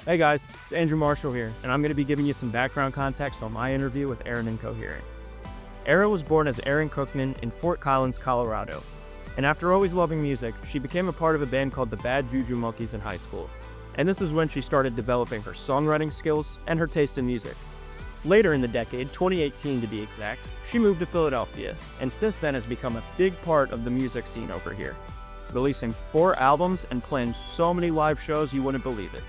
Hey guys, it's Andrew Marshall here, and I'm going to be giving you some background context on my interview with Erin Incoherent. Erin was born as Erin Cookman in Fort Collins, Colorado, and after always loving music, she became a part of a band called the Bad Juju Monkeys in high school. And this is when she started developing her songwriting skills and her taste in music. Later in the decade, 2018 to be exact, she moved to Philadelphia, and since then has become a big part of the music scene over here, releasing 4 albums and playing so many live shows you wouldn't believe it.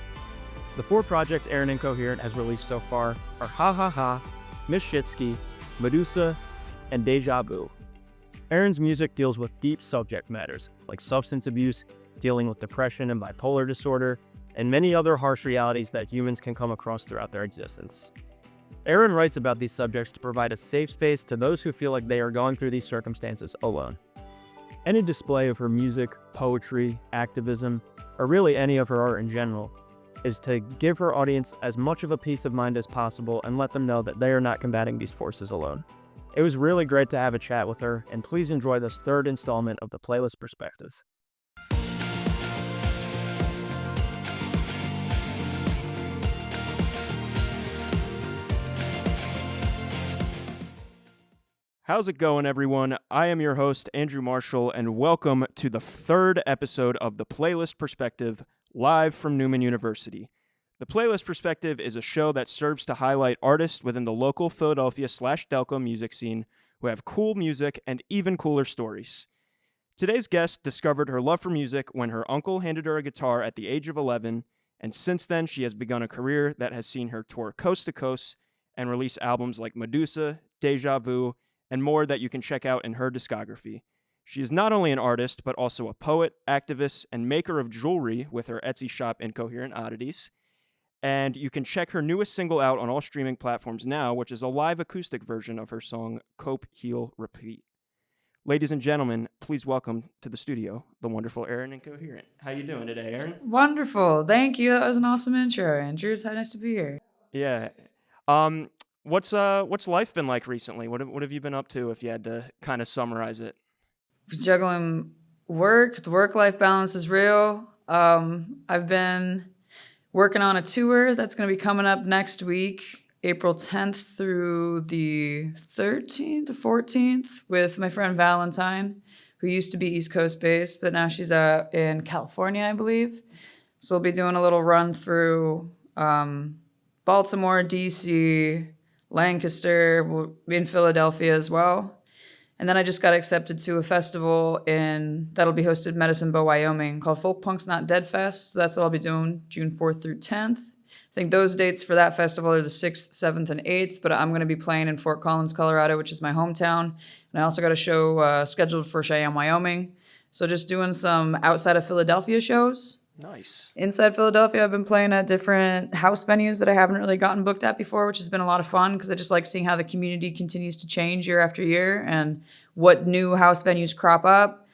The 4 projects Erin Incoherent has released so far are Ha Ha Ha, Miss Shitsky, Medusa, and Deja Vu. Erin's music deals with deep subject matters like substance abuse, dealing with depression and bipolar disorder, and many other harsh realities that humans can come across throughout their existence. Erin writes about these subjects to provide a safe space to those who feel like they are going through these circumstances alone. Any display of her music, poetry, activism, or really any of her art in general, is to give her audience as much of a peace of mind as possible and let them know that they are not combating these forces alone. It was really great to have a chat with her, and please enjoy this 3rd installment of the Playlist Perspectives. How's it going, everyone? I am your host, Andrew Marshall, and welcome to the 3rd episode of the Playlist Perspective, live from Newman University. The Playlist Perspective is a show that serves to highlight artists within the local Philadelphia/Delco music scene who have cool music and even cooler stories. Today's guest discovered her love for music when her uncle handed her a guitar at the age of 11, and since then she has begun a career that has seen her tour coast to coast and release albums like Medusa, Deja Vu, and more that you can check out in her discography. She is not only an artist, but also a poet, activist, and maker of jewelry with her Etsy shop, Incoherent Oddities. And you can check her newest single out on all streaming platforms now, which is a live acoustic version of her song, Cope, Heal, Repeat. Ladies and gentlemen, please welcome to the studio, the wonderful Erin Incoherent. How you doing today, Erin? Wonderful. Thank you. That was an awesome intro, Andrew. It's nice to be here. Yeah. What's life been like recently? What have you been up to if you had to kind of summarize it? Juggling work. The work-life balance is real. I've been working on a tour that's going to be coming up next week, April 10th through the 13th or 14th, with my friend Valentine, who used to be East Coast based, but now she's out in California, I believe. So we'll be doing a little run through Baltimore, DC, Lancaster, we'll be in Philadelphia as well. And then I just got accepted to a festival that'll be hosted in Medicine Bow, Wyoming, called Folk Punk's Not Dead Fest. So that's what I'll be doing June 4th through 10th. I think those dates for that festival are the 6th, 7th, and 8th, but I'm going to be playing in Fort Collins, Colorado, which is my hometown. And I also got a show scheduled for Cheyenne, Wyoming. So just doing some outside of Philadelphia shows. Nice. Inside Philadelphia, I've been playing at different house venues that I haven't really gotten booked at before, which has been a lot of fun because I just like seeing how the community continues to change year after year and what new house venues crop up.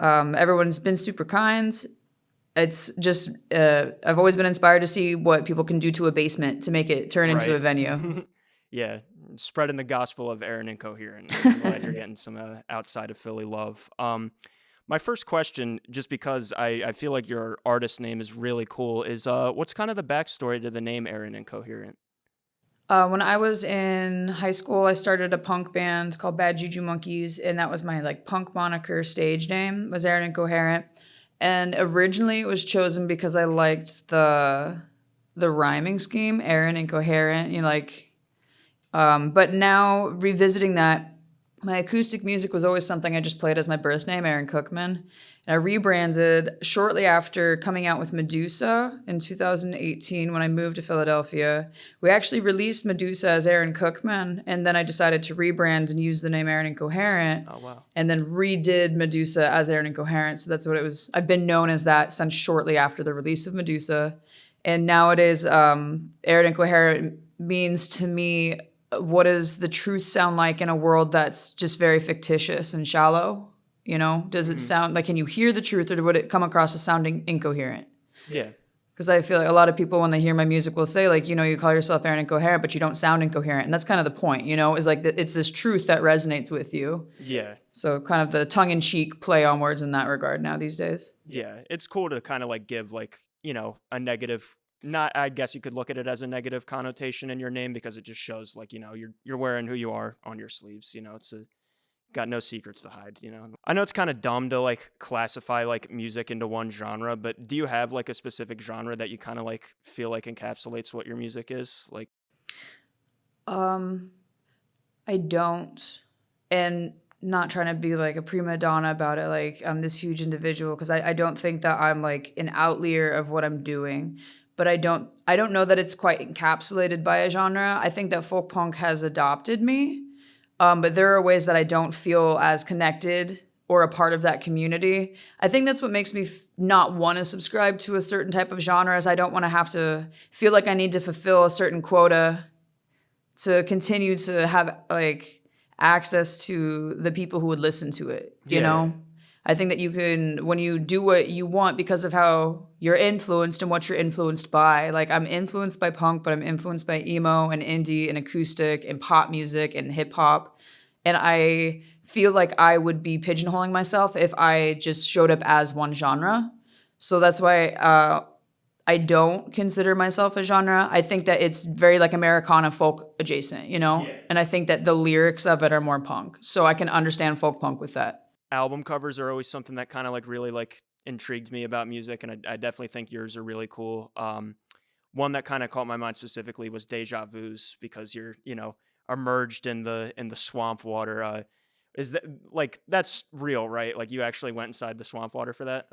Everyone's been super kind. It's just, I've always been inspired to see what people can do to a basement to make it turn into a venue. Yeah, spreading the gospel of Erin Incoherent. I'm glad you're getting some outside of Philly love. My first question, just because I feel like your artist name is really cool, is what's kind of the backstory to the name Erin Incoherent? When I was in high school, I started a punk band called Bad Juju Monkeys, and that was my punk moniker stage name, was Erin Incoherent. And originally it was chosen because I liked the rhyming scheme, Erin Incoherent, but now revisiting that, my acoustic music was always something I just played as my birth name, Erin Cookman. And I rebranded shortly after coming out with Medusa in 2018 when I moved to Philadelphia. We actually released Medusa as Erin Cookman, and then I decided to rebrand and use the name Erin Incoherent. Oh, wow. And then redid Medusa as Erin Incoherent. So that's what it was. I've been known as that since shortly after the release of Medusa. And nowadays, Erin Incoherent means to me, what does the truth sound like in a world that's just very fictitious and shallow? Does it sound like, can you hear the truth, or would it come across as sounding incoherent? Yeah. Because I feel like a lot of people, when they hear my music, will say, you call yourself Erin Incoherent, but you don't sound incoherent. And that's kind of the point, is it's this truth that resonates with you. Yeah. So kind of the tongue-in-cheek play on words in that regard now these days. Yeah. It's cool to kind of give a negative not, I guess you could look at it as a negative connotation in your name because it just shows like, you're wearing who you are on your sleeves. It's got no secrets to hide. I know it's kind of dumb to like classify like music into one genre, but do you have like a specific genre that you kind of like feel like encapsulates what your music is? Like, Um, I don't, and not trying to be like a prima donna about it, like I'm this huge individual, because I don't think that I'm like an outlier of what I'm doing. But I don't know that it's quite encapsulated by a genre. I think that folk punk has adopted me. But there are ways that I don't feel as connected or a part of that community. I think that's what makes me not want to subscribe to a certain type of genre, is I don't want to have to feel like I need to fulfill a certain quota to continue to have like access to the people who would listen to it, you know? I think that you can, when you do what you want because of how you're influenced and what you're influenced by. Like I'm influenced by punk, but I'm influenced by emo and indie and acoustic and pop music and hip hop. And I feel like I would be pigeonholing myself if I just showed up as one genre. So that's why I don't consider myself a genre. I think that it's very like Americana folk adjacent, you know? Yeah. And I think that the lyrics of it are more punk. So I can understand folk punk with that. Album covers are always something that kind of like really like intrigued me about music, and I definitely think yours are really cool. One that kind of caught my mind specifically was Deja Vu's, because you're immersed in the swamp water. Is that like, that's real, right? Like you actually went inside the swamp water for that?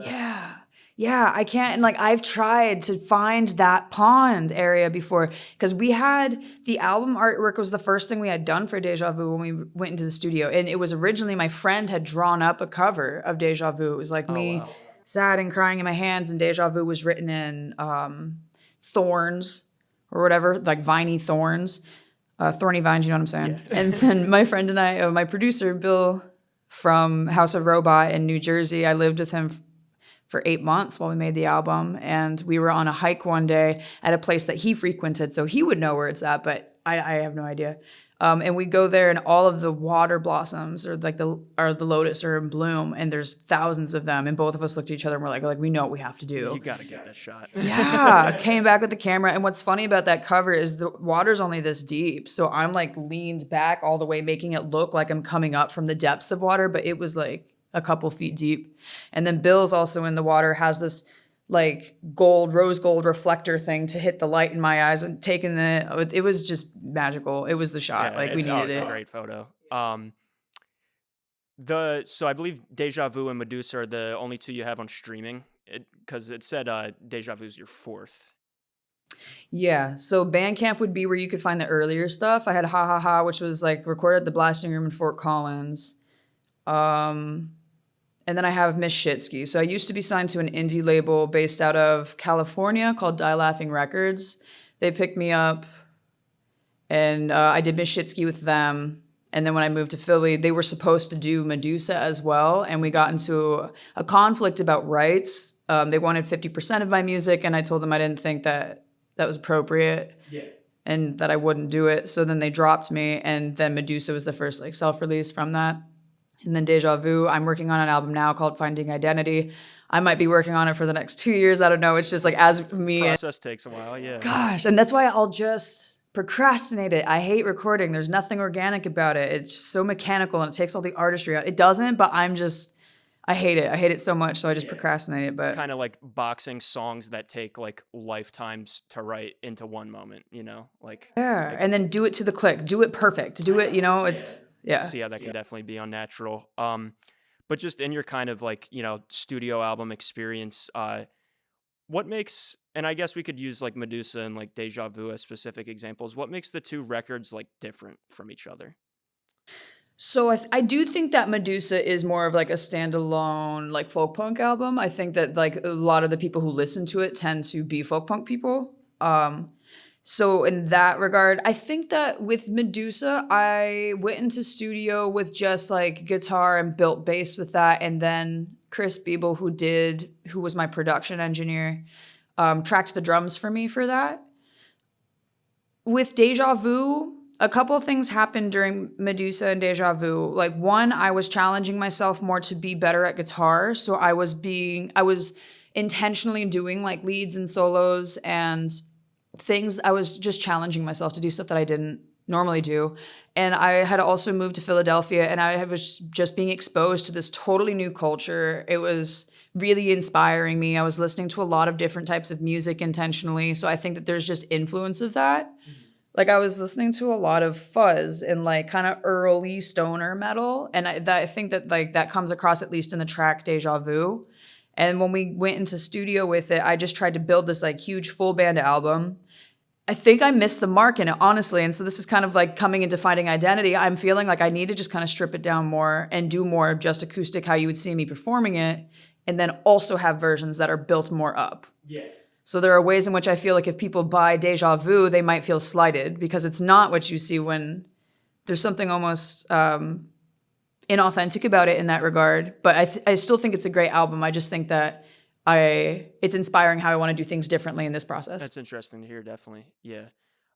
Yeah, I can't. And like, I've tried to find that pond area before, because we had the album artwork was the first thing we had done for Deja Vu when we went into the studio. And it was originally my friend had drawn up a cover of Deja Vu. It was like me sad and crying in my hands, and Deja Vu was written in thorns or whatever, like viney thorns. Thorny vines, you know what I'm saying? Yeah. And then my friend and I, my producer, Bill from House of Robot in New Jersey, I lived with him for 8 months while we made the album. And we were on a hike one day at a place that he frequented, so he would know where it's at, but I have no idea. And we go there, and all of the water blossoms or the lotus are in bloom, and there's thousands of them. And both of us looked at each other and we're like, we know what we have to do. You got to get that shot. Yeah, came back with the camera. And what's funny about that cover is the water's only this deep. So I'm like leaned back all the way, making it look like I'm coming up from the depths of water, but it was like a couple feet deep. And then Bill's also in the water, has this like rose gold reflector thing to hit the light in my eyes, and it was just magical. It was the shot. Like we needed it. It's a great photo. So I believe Deja Vu and Medusa are the only two you have on streaming, because it said Deja Vu's your fourth. Yeah, so Bandcamp would be where you could find the earlier stuff. I had Ha Ha Ha, which was like recorded at the Blasting Room in Fort Collins. And then I have Miss Shitsky. So I used to be signed to an indie label based out of California called Die Laughing Records. They picked me up, and I did Miss Shitsky with them. And then when I moved to Philly, they were supposed to do Medusa as well. And we got into a conflict about rights. They wanted 50% of my music, and I told them I didn't think that was appropriate. Yeah. And that I wouldn't do it. So then they dropped me, and then Medusa was the first like self-release from that. And then Deja Vu, I'm working on an album now called Finding Identity. I might be working on it for the next 2 years. I don't know. It's just like as me. Process takes a while, yeah. Gosh, and that's why I'll just procrastinate it. I hate recording. There's nothing organic about it. It's just so mechanical, and it takes all the artistry out. It doesn't, but I hate it. I hate it so much, so I just procrastinate it. But kind of like boxing songs that take like lifetimes to write into one moment, like. Yeah, and then do it to the click. Do it perfect. Do it, it's. Yeah. See how that can definitely be unnatural. But just in your kind of like, studio album experience, what makes, and I guess we could use like Medusa and like Deja Vu as specific examples, what makes the two records like different from each other? So I do think that Medusa is more of like a standalone like folk punk album. I think that like a lot of the people who listen to it tend to be folk punk people. So in that regard, I think that with Medusa, I went into studio with just like guitar and built bass with that. And then Chris Biebel, who was my production engineer, tracked the drums for me for that. With Deja Vu, a couple of things happened during Medusa and Deja Vu. Like one, I was challenging myself more to be better at guitar. So intentionally doing like leads and solos and things. I was just challenging myself to do stuff that I didn't normally do. And I had also moved to Philadelphia, and I was just being exposed to this totally new culture. It was really inspiring me. I was listening to a lot of different types of music intentionally. So I think that there's just influence of that. Like I was listening to a lot of fuzz and like kind of early stoner metal. And I think that like that comes across at least in the track Deja Vu. And when we went into studio with it, I just tried to build this like huge full band album. I think I missed the mark in it, honestly. And so this is kind of like coming into finding identity. I'm feeling like I need to just kind of strip it down more and do more of just acoustic, how you would see me performing it, and then also have versions that are built more up. Yeah. So there are ways in which I feel like if people buy Deja Vu, they might feel slighted because it's not what you see when there's something almost inauthentic about it in that regard. But I still think it's a great album. I just think that it's inspiring how I want to do things differently in this process. That's interesting to hear, definitely. Yeah.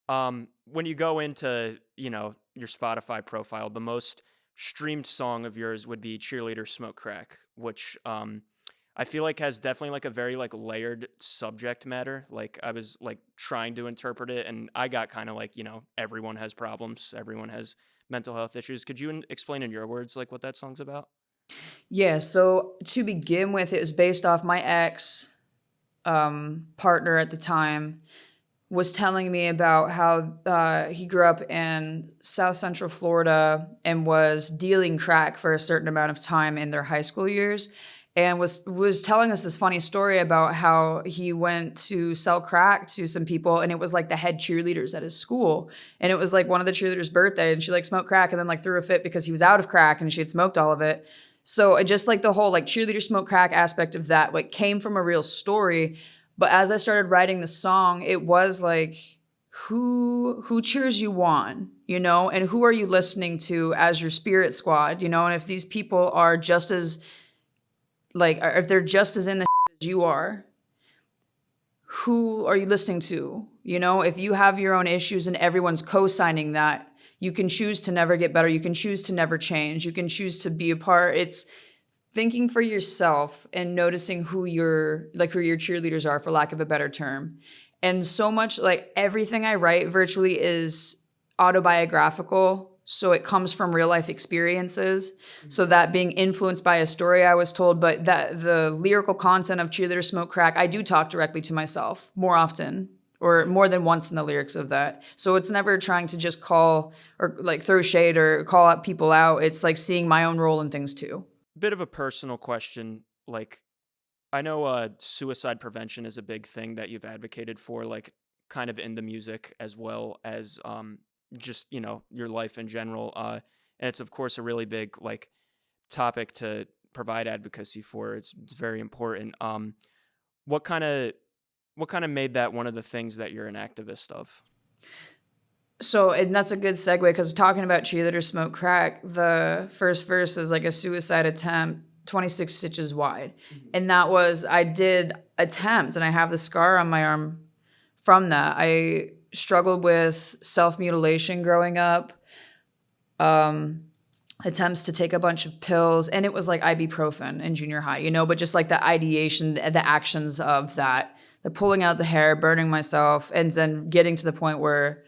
When you go into, your Spotify profile, the most streamed song of yours would be Cheerleader Smoke Crack, which I feel like has definitely like a very like layered subject matter. Like I was like trying to interpret it, and I got kind of like, everyone has problems, everyone has mental health issues. Could you explain in your words like what that song's about? Yeah, so to begin with, it was based off my ex partner at the time was telling me about how he grew up in South Central Florida and was dealing crack for a certain amount of time in their high school years, and was telling us this funny story about how he went to sell crack to some people, and it was like the head cheerleaders at his school, and it was like one of the cheerleaders' birthday, and she like smoked crack and then like threw a fit because he was out of crack and she had smoked all of it. So I just like the whole like cheerleader smoke crack aspect of that like came from a real story. But as I started writing the song, it was like, who cheers you on, and who are you listening to as your spirit squad, and if these people are just as like, if they're just as in the as you are, who are you listening to? If you have your own issues and everyone's co-signing that, you can choose to never get better. You can choose to never change. You can choose to be apart. It's thinking for yourself and noticing who your cheerleaders are, for lack of a better term. And so much like everything I write virtually is autobiographical. So it comes from real life experiences. So that being influenced by a story I was told, but that the lyrical content of Cheerleader Smoke Crack, I do talk directly to myself more often, or more than once in the lyrics of that. So it's never trying to just call or like throw shade or call out people out. It's like seeing my own role in things too. Bit of a personal question. Like, I know suicide prevention is a big thing that you've advocated for, like kind of in the music as well as just, your life in general. And it's of course a really big like topic to provide advocacy for. It's very important. What kind of made that one of the things that you're an activist of? So, and that's a good segue because talking about Cheerleader Smoke Crack, the first verse is like a suicide attempt, 26 stitches wide. Mm-hmm. And that was, I did attempt, and I have the scar on my arm from that. I struggled with self-mutilation growing up, attempts to take a bunch of pills, and it was like ibuprofen in junior high, but just like the ideation, the actions of that, the pulling out the hair, burning myself, and then getting to the point where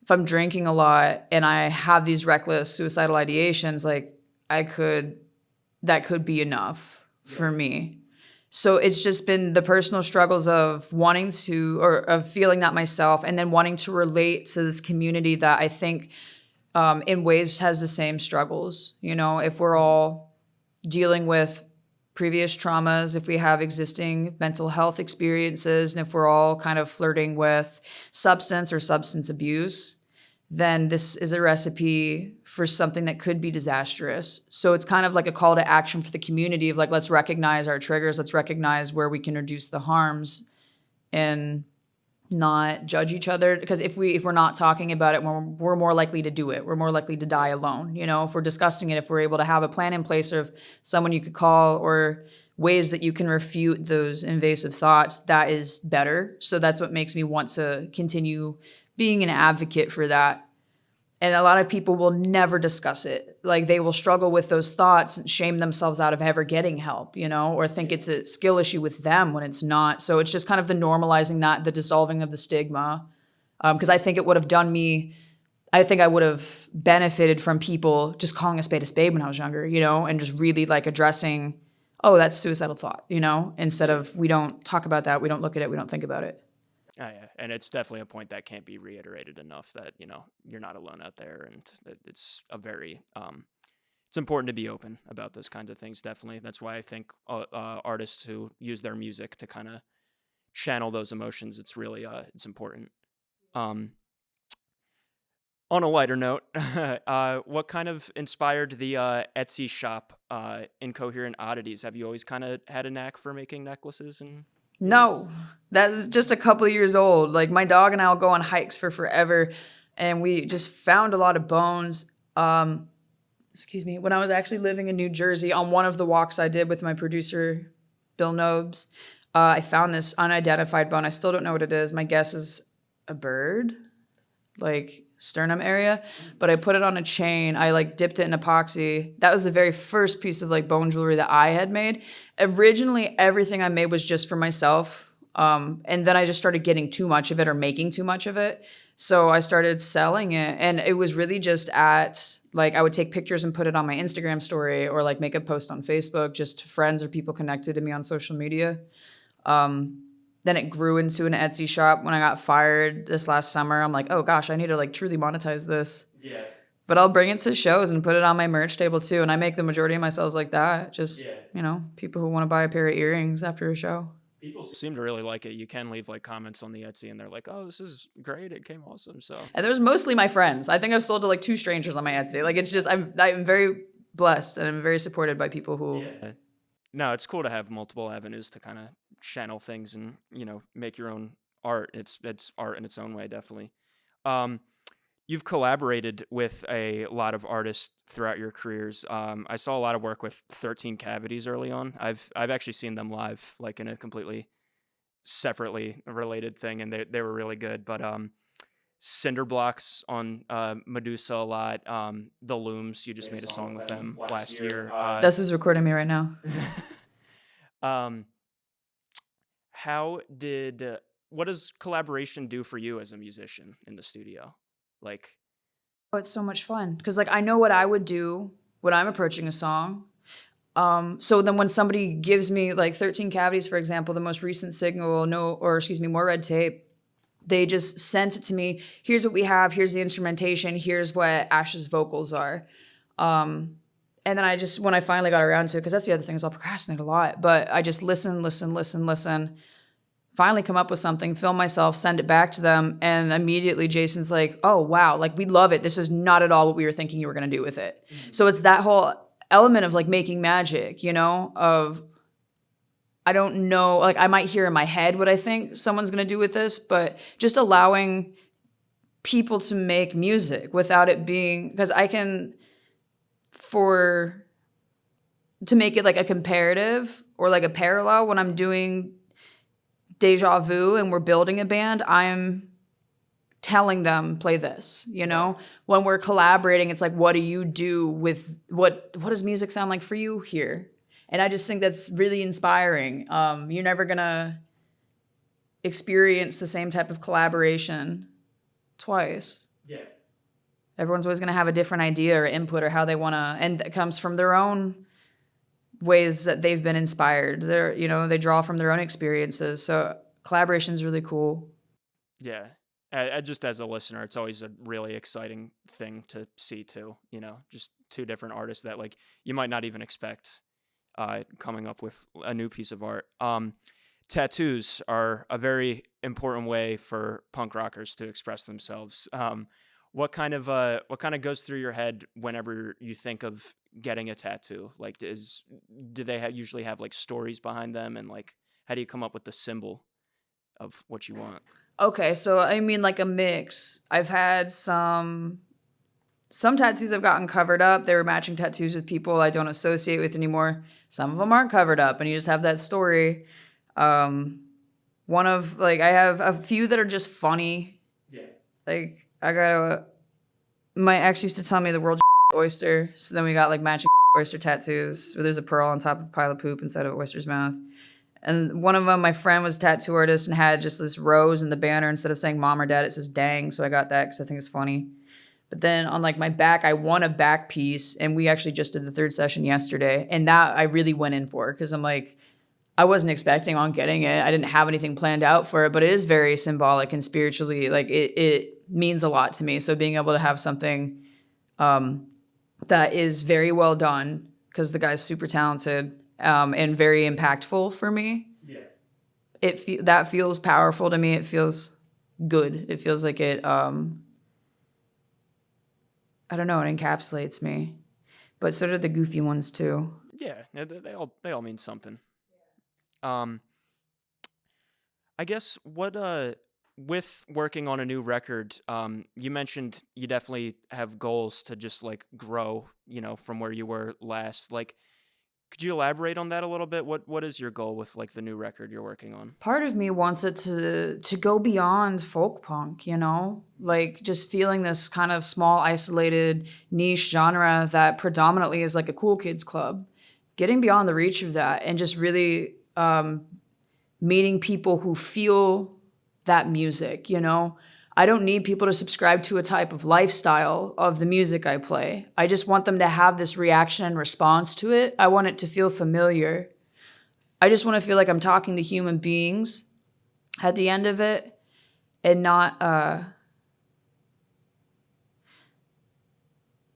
if I'm drinking a lot and I have these reckless suicidal ideations, like that could be enough for me. So it's just been the personal struggles of wanting to, or of feeling that myself, and then wanting to relate to this community that I think in ways has the same struggles. If we're all dealing with previous traumas, if we have existing mental health experiences, and if we're all kind of flirting with substance or substance abuse, then this is a recipe for something that could be disastrous. So it's kind of like a call to action for the community of like, let's recognize our triggers, let's recognize where we can reduce the harms and not judge each other. Because if we're not talking about it, we're more likely to do it. We're more likely to die alone. If we're discussing it, if we're able to have a plan in place of someone you could call or ways that you can refute those invasive thoughts, that is better. So that's what makes me want to continue being an advocate for that. And a lot of people will never discuss it. like they will struggle with those thoughts and shame themselves out of ever getting help, or think it's a skill issue with them when it's not. So it's just kind of the normalizing that, the dissolving of the stigma. Because I think it would have done me, I think I would have benefited from people just calling a spade when I was younger, and just really like addressing, oh, that's suicidal thought, instead of we don't talk about that, we don't look at it, we don't think about it. Oh, yeah, and it's definitely a point that can't be reiterated enough that you're not alone out there, and it's a very it's important to be open about those kinds of things. Definitely, that's why I think artists who use their music to kind of channel those emotions, it's really it's important. Um, on a lighter note, what kind of inspired the Etsy shop, Incoherent Oddities? Have you always kind of had a knack for making necklaces and? No, that's just a couple of years old. Like my dog and I will go on hikes for forever, and we just found a lot of bones. Excuse me. When I was actually living in New Jersey, on one of the walks I did with my producer, Bill Nobes, I found this unidentified bone. I still don't know what it is. My guess is a bird, like sternum area, but I put it on a chain. I like dipped it in epoxy. That was the very first piece of like bone jewelry that I had made. Originally, everything I made was just for myself. And then I just started getting too much of it or making too much of it. So I started selling it, and it was really just like I would take pictures and put it on my Instagram story or like make a post on Facebook, just friends or people connected to me on social media. Then it grew into an Etsy shop. When I got fired this last summer, I'm like, oh gosh, I need to like truly monetize this. Yeah. But I'll bring it to shows and put it on my merch table too. And I make the majority of my sales like that. Just, people who want to buy a pair of earrings after a show. People seem to really like it. You can leave like comments on the Etsy and they're like, oh, this is great. It came awesome. So. And there's mostly my friends. I think I've sold to like 2 strangers on my Etsy. Like it's just, I'm very blessed and I'm very supported by people who. Yeah. No, it's cool to have multiple avenues to kind of channel things and, make your own art. It's art in its own way, definitely. You've collaborated with a lot of artists throughout your careers. I saw a lot of work with 13 Cavities early on. I've actually seen them live, like in a completely separately related thing, and they were really good. But Cinder Blocks on Medusa a lot. The Looms, you just made a song with them last year. This is recording me right now. What does collaboration do for you as a musician in the studio? Like, oh, it's so much fun because like I know what I would do when I'm approaching a song. So then when somebody gives me like 13 Cavities, for example, the most recent single, More Red Tape, they just sent it to me. Here's what we have. Here's the instrumentation. Here's what Ash's vocals are. And then when I finally got around to it, because that's the other thing is I'll procrastinate a lot, but I just listen, finally come up with something, film myself, send it back to them, and immediately Jason's like, oh, wow, like we love it. This is not at all what we were thinking you were going to do with it. Mm-hmm. So it's that whole element of like making magic, of I don't know, like I might hear in my head what I think someone's going to do with this, but just allowing people to make music without it being, because I can, to make it like a comparative or like a parallel when I'm doing Deja Vu and we're building a band, I'm telling them play this, when we're collaborating, it's like, what do you do with what does music sound like for you here? And I just think that's really inspiring. You're never gonna experience the same type of collaboration twice. Yeah. Everyone's always gonna have a different idea or input or how they wanna, and it comes from their own ways that they've been inspired. They draw from their own experiences. So collaboration is really cool. Yeah. Just as a listener, it's always a really exciting thing to see too, just 2 different artists that like you might not even expect coming up with a new piece of art. Tattoos are a very important way for punk rockers to express themselves. What kind of goes through your head whenever you think of getting a tattoo? Like, do they usually have like stories behind them, and like how do you come up with the symbol of what you want? Okay, so I mean like a mix. I've had some tattoos I've gotten covered up. They were matching tattoos with people I don't associate with anymore. Some of them aren't covered up, and you just have that story. I have a few that are just funny. Yeah. Like my ex used to tell me the word oyster. So then we got like matching oyster tattoos where there's a pearl on top of a pile of poop inside of an oyster's mouth. And one of them, my friend was a tattoo artist and had just this rose in the banner. Instead of saying mom or dad, it says dang. So I got that because I think it's funny. But then on like my back, I won a back piece, and we actually just did the third session yesterday. And that I really went in for because I'm like, I wasn't expecting on getting it. I didn't have anything planned out for it, but it is very symbolic and spiritually, like it means a lot to me. So being able to have something that is very well done, because the guy's super talented and very impactful for me. Yeah. That feels powerful to me. It feels good. It feels like it, I don't know, it encapsulates me. But so did the goofy ones too. Yeah, they all mean something. I guess what with working on a new record, you mentioned you definitely have goals to just like grow, from where you were last. Like, could you elaborate on that a little bit? What is your goal with like the new record you're working on? Part of me wants it to go beyond folk punk, like just feeling this kind of small, isolated niche genre that predominantly is like a cool kids club, getting beyond the reach of that and just really meeting people who feel that music. I don't need people to subscribe to a type of lifestyle of the music I play. I just want them to have this reaction and response to it. I want it to feel familiar. I just want to feel like I'm talking to human beings at the end of it, and not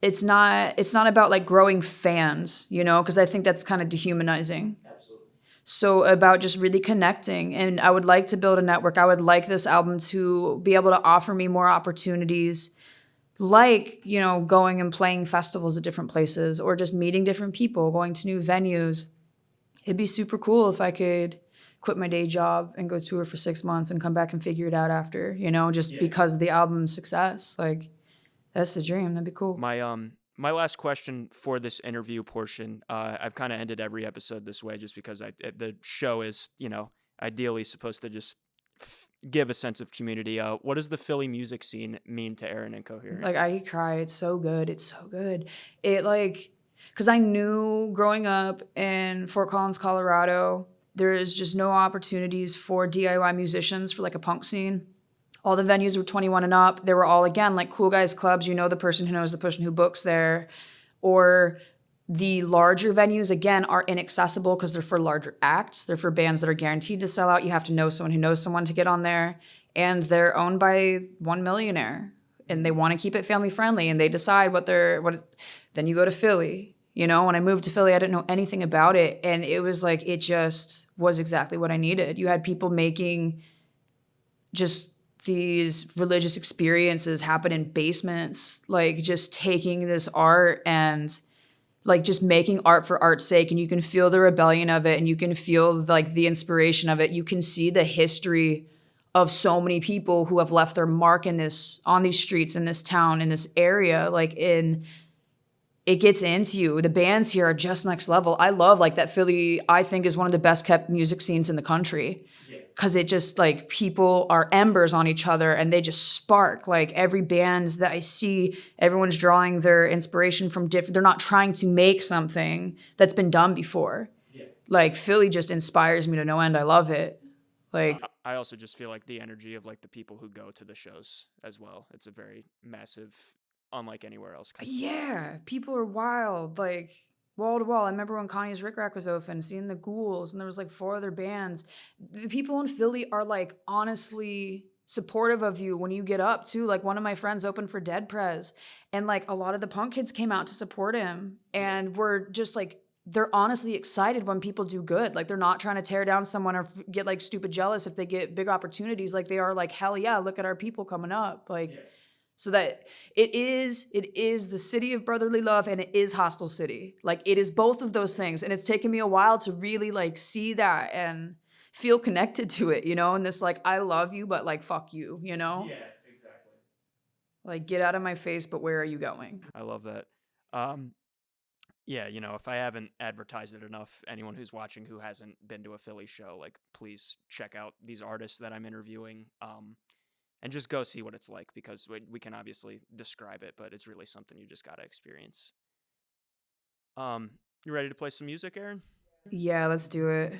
it's not about like growing fans, because I think that's kind of dehumanizing. Absolutely. So about just really connecting, and I would like to build a network. I would like this album to be able to offer me more opportunities, like, going and playing festivals at different places, or just meeting different people, going to new venues. It'd be super cool if I could quit my day job and go tour for 6 months and come back and figure it out after, just because of the album's success. Like, that's the dream. That'd be cool. My last question for this interview portion, I've kind of ended every episode this way just because the show is, ideally supposed to just give a sense of community. What does the Philly music scene mean to Erin Incoherent? Like, I cry. It's so good. It's so good. Because I knew growing up in Fort Collins, Colorado, there is just no opportunities for DIY musicians for like a punk scene. All the venues were 21 and up. They were all, again, like cool guys clubs. The person who knows the person who books there. Or the larger venues, again, are inaccessible because they're for larger acts. They're for bands that are guaranteed to sell out. You have to know someone who knows someone to get on there. And they're owned by one millionaire. And they want to keep it family friendly. And they decide then you go to Philly. When I moved to Philly, I didn't know anything about it. And it was like, it just was exactly what I needed. You had people making just these religious experiences happen in basements, like just taking this art and like just making art for art's sake. And you can feel the rebellion of it, and you can feel like the inspiration of it. You can see the history of so many people who have left their mark on these streets, in this town, in this area. It gets into you. The bands here are just next level. I love like that Philly, I think, is one of the best kept music scenes in the country. Because it just like people are embers on each other and they just spark. Like every band that I see, everyone's drawing their inspiration from different. They're not trying to make something that's been done before. Yeah. Like Philly just inspires me to no end. I love it. Like I also just feel like the energy of like the people who go to the shows as well. It's a very massive, unlike anywhere else. Yeah, people are wild. Like wall to wall. I remember when Connie's Rick Rack was open, seeing the Ghouls, and there was like 4 other bands. The people in Philly are like honestly supportive of you when you get up too. Like one of my friends opened for Dead Prez, and like a lot of the punk kids came out to support him, and we're just like, they're honestly excited when people do good. Like they're not trying to tear down someone or get like stupid jealous if they get big opportunities. Like they are like, hell yeah, look at our people coming up. Like, so that it is the city of brotherly love, and it is Hostel City. Like it is both of those things. And it's taken me a while to really like see that and feel connected to it, and this like, I love you, but like, fuck you, Yeah, exactly. Like get out of my face, but where are you going? I love that. Yeah, if I haven't advertised it enough, anyone who's watching who hasn't been to a Philly show, like please check out these artists that I'm interviewing. and just go see what it's like, because we can obviously describe it, but it's really something you just gotta experience. You ready to play some music, Erin? Yeah, let's do it.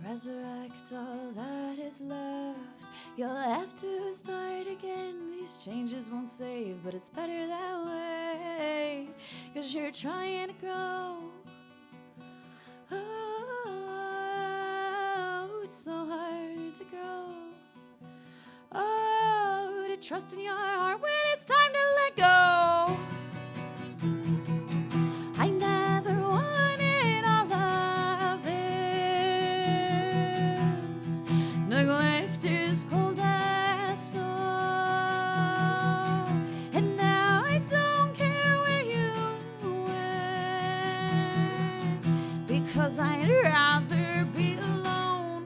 Resurrect all that is left. You'll have to start again. These changes won't save, but it's better that way. 'Cause you're trying to grow. Oh, it's so hard to grow. Oh, to trust in your heart when it's time to let go. I never wanted all of this. Neglect is cold as snow. And now I don't care where you went, because I'd rather be alone.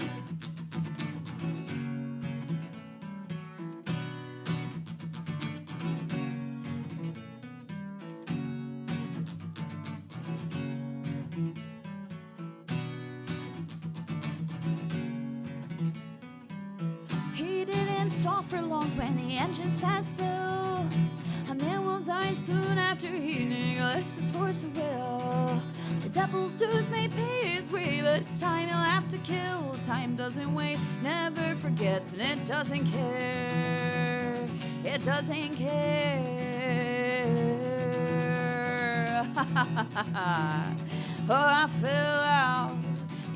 He didn't stop for long when the engine sat still. A man will die soon after he neglects his force of will. The devil's dues may pay his way, but it's time he'll have to kill. Time doesn't wait, never forgets, and it doesn't care. It doesn't care. Oh, I fell out.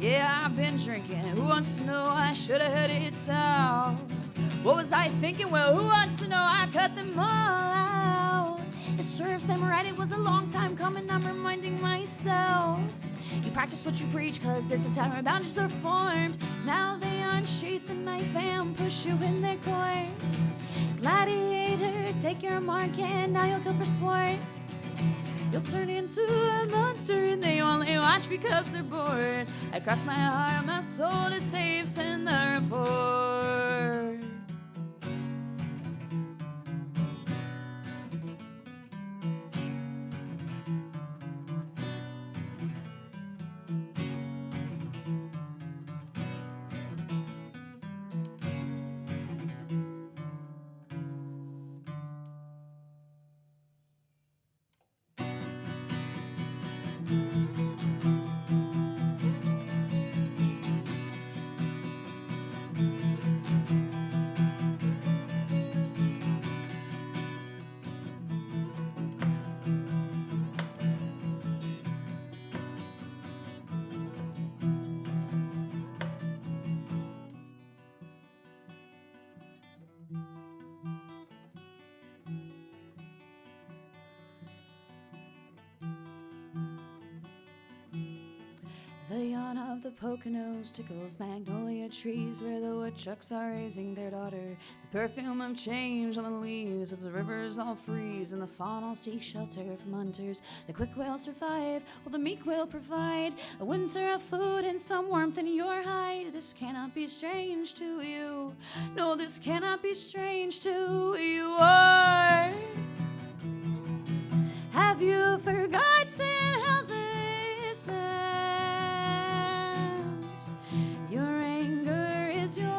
Yeah, I've been drinking. Who wants to know? I should have heard it sound. What was I thinking? Well, who wants to know? I cut them all out. It serves them right. It was a long time coming. I'm reminding myself. You practice what you preach, 'cause this is how our boundaries are formed. Now they unsheath the knife and push you in their court. Gladiator, take your mark, and now you'll kill for sport. You'll turn into a monster, and they only watch because they're bored. I cross my heart and my soul to save, send the report. The yawn of the Poconos tickles magnolia trees where the woodchucks are raising their daughter. The perfume of change on the leaves as the rivers all freeze and the fawn all seek shelter from hunters. The quick whales survive while the meek will provide a winter of food and some warmth in your hide. This cannot be strange to you. No, this cannot be strange to you. Or have you forgotten how this ends? Your anger is your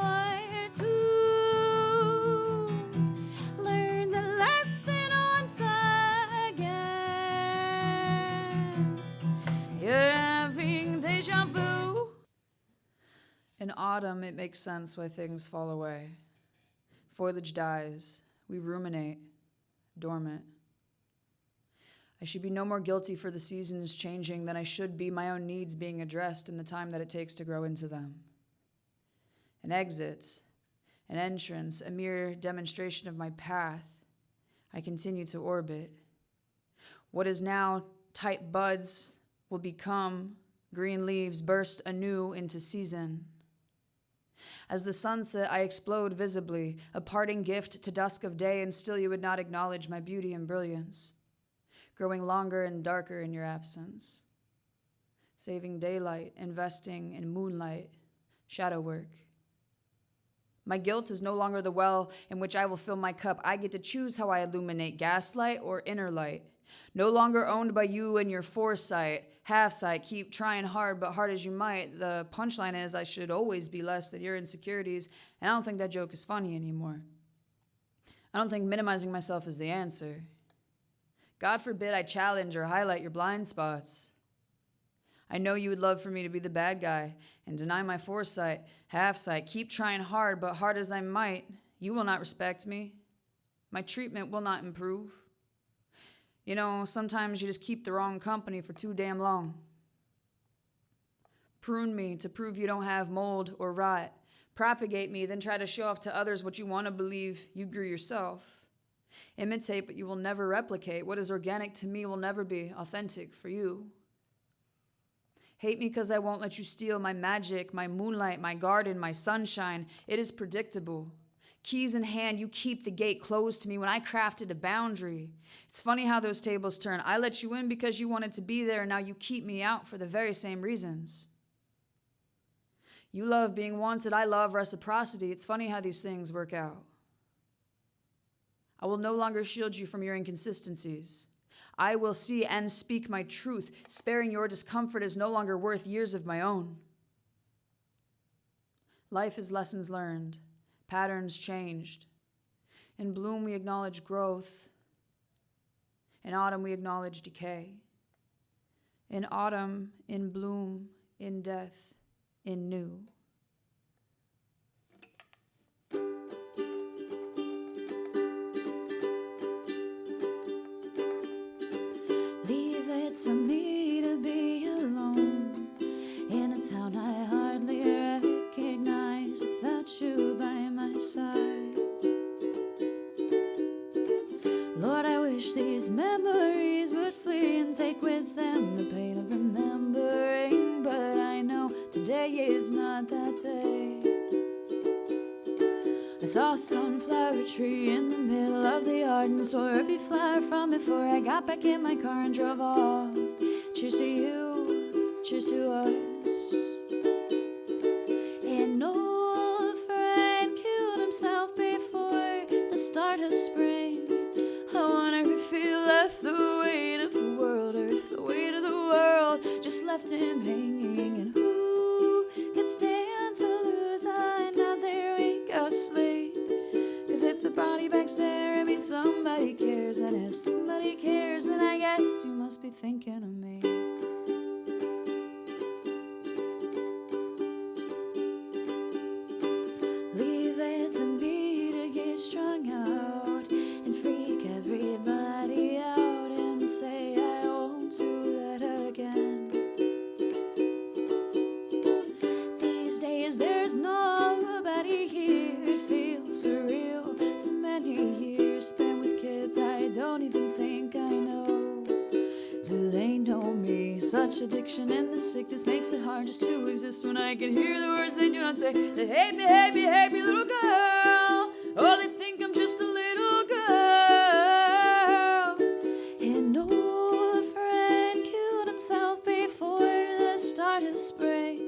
tomb. Learn the lesson once again. You're having deja vu. In autumn, it makes sense why things fall away. Foliage dies. We ruminate, dormant. I should be no more guilty for the seasons changing than I should be my own needs being addressed in the time that it takes to grow into them. An exit, an entrance, a mere demonstration of my path. I continue to orbit. What is now tight buds will become green leaves burst anew into season. As the sunset, I explode visibly, a parting gift to dusk of day, and still you would not acknowledge my beauty and brilliance. Growing longer and darker in your absence. Saving daylight, investing in moonlight, shadow work. My guilt is no longer the well in which I will fill my cup. I get to choose how I illuminate, gaslight or inner light. No longer owned by you and your foresight, half sight. Keep trying hard, but hard as you might. The punchline is I should always be less than your insecurities, and I don't think that joke is funny anymore. I don't think minimizing myself is the answer. God forbid I challenge or highlight your blind spots. I know you would love for me to be the bad guy and deny my foresight, half sight. Keep trying hard, but hard as I might, you will not respect me. My treatment will not improve. You know, sometimes you just keep the wrong company for too damn long. Prune me to prove you don't have mold or rot. Propagate me, then try to show off to others what you want to believe you grew yourself. Imitate, but you will never replicate. What is organic to me will never be authentic for you. Hate me because I won't let you steal my magic, my moonlight, my garden, my sunshine. It is predictable. Keys in hand, you keep the gate closed to me when I crafted a boundary. It's funny how those tables turn. I let you in because you wanted to be there, and now you keep me out for the very same reasons. You love being wanted. I love reciprocity. It's funny how these things work out. I will no longer shield you from your inconsistencies. I will see and speak my truth. Sparing your discomfort is no longer worth years of my own. Life is lessons learned, patterns changed. In bloom, we acknowledge growth. In autumn, we acknowledge decay. In autumn, in bloom, in death, in new. Leave it to me to be alone in a town I hardly recognize without you by my side. Lord, I wish these memories would flee and take with them the pain of remembering, but I know today is not that day. I saw a sunflower tree in the middle of the yard and swore every flower from it before I got back in my car and drove off. Cheers to you, cheers to us. An old friend killed himself before the start of spring. I wonder if he left the weight of the world, or if the weight of the world just left him hanging. And who could stand to lose another week of sleep? 'Cause if the body back's there, it means somebody cares. And if somebody cares, then I guess you must be thinking of me. Leave it to me to get strung out and freak everybody out and say I won't do that again. These days there's nobody here. It feels surreal. So many years spent with kids I don't even think I know. Do they know me? Such addiction and the sickness makes it hard just to exist when I can hear the words they do not say. They hate me, little girl. Oh, they think I'm just a little girl. An old friend killed himself before the start of spring.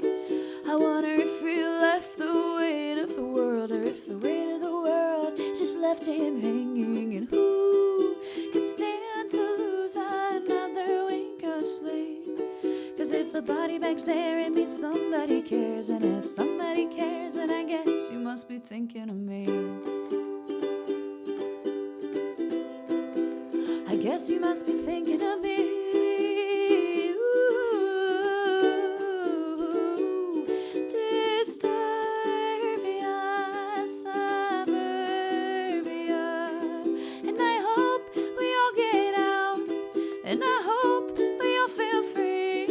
I wonder if he left the weight of the world, or if the weight of the world just left him hanging. And who could stand to lose another wink of sleep? 'Cause if the body bag's there, it means somebody cares. And if somebody cares, then I guess you must be thinking of me. I guess you must be thinking of me. Ooh, disturbia, suburbia. And I hope we all get out, and I hope we all feel free.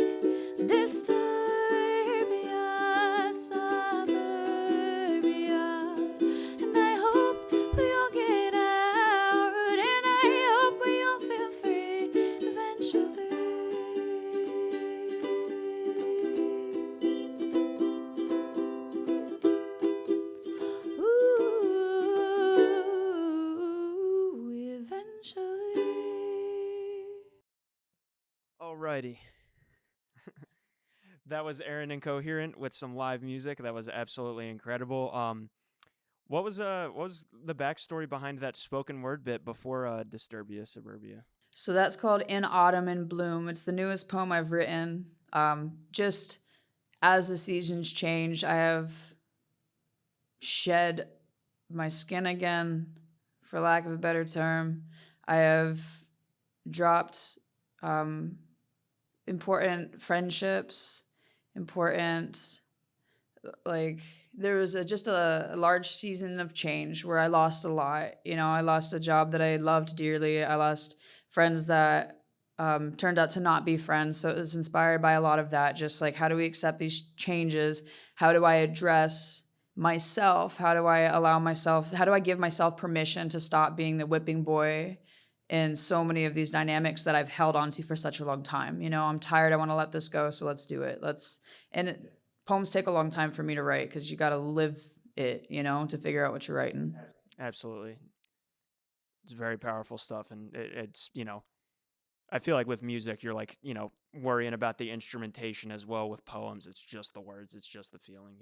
Disturbia, suburbia. And I hope we all get out, and I hope we all feel free eventually. Ooh, eventually. Alrighty. That was Erin Incoherent with some live music. That was absolutely incredible. What was the backstory behind that spoken word bit before Disturbia Suburbia? So that's called In Autumn in Bloom. It's the newest poem I've written. Just as the seasons change, I have shed my skin again, for lack of a better term. I have dropped important friendships, important, like, there was just a large season of change where I lost a lot. You know, I lost a job that I loved dearly. I lost friends that turned out to not be friends. So it was inspired by a lot of that. Just like, how do we accept these changes? How do I address myself? How do I allow myself, how do I give myself permission to stop being the whipping boy in so many of these dynamics that I've held onto for such a long time? You know, I'm tired. I want to let this go. So let's do it. Poems take a long time for me to write because you got to live it, you know, to figure out what you're writing. Absolutely. It's very powerful stuff, and it's I feel like with music, you're like worrying about the instrumentation as well. With poems, it's just the words, it's just the feeling.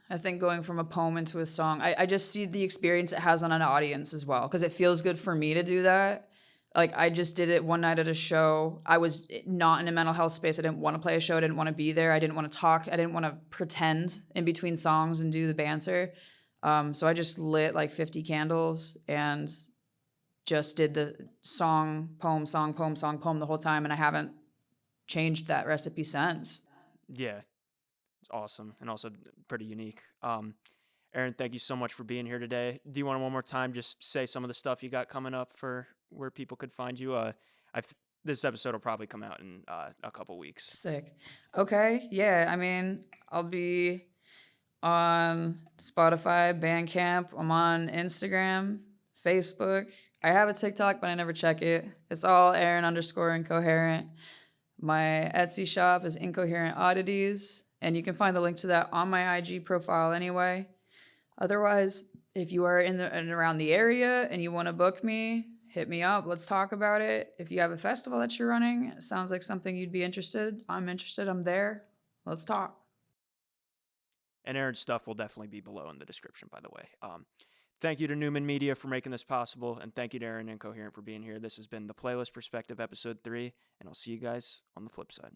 I think going from a poem into a song, I just see the experience it has on an audience as well because it feels good for me to do that. Like, I just did it one night at a show. I was not in a mental health space. I didn't want to play a show. I didn't want to be there. I didn't want to talk. I didn't want to pretend in between songs and do the banter. So I just lit like 50 candles and just did the song, poem, song, poem, song, poem the whole time. And I haven't changed that recipe since. Yeah, it's awesome and also pretty unique. Erin, thank you so much for being here today. Do you want to one more time just say some of the stuff you got coming up for where people could find you? This episode will probably come out in a couple weeks. Sick. Okay. Yeah. I mean, I'll be on Spotify, Bandcamp. I'm on Instagram, Facebook. I have a TikTok, but I never check it. It's all Erin underscore Incoherent. My Etsy shop is Incoherent Oddities, and you can find the link to that on my IG profile anyway. Otherwise, if you are in and around the area and you want to book me, hit me up. Let's talk about it. If you have a festival that you're running, it sounds like something you'd be interested. I'm interested. I'm there. Let's talk. And Erin's stuff will definitely be below in the description, by the way. Thank you to Newman Media for making this possible, and thank you to Erin Incoherent for being here. This has been the Playlist Perspective, Episode 3, and I'll see you guys on the flip side.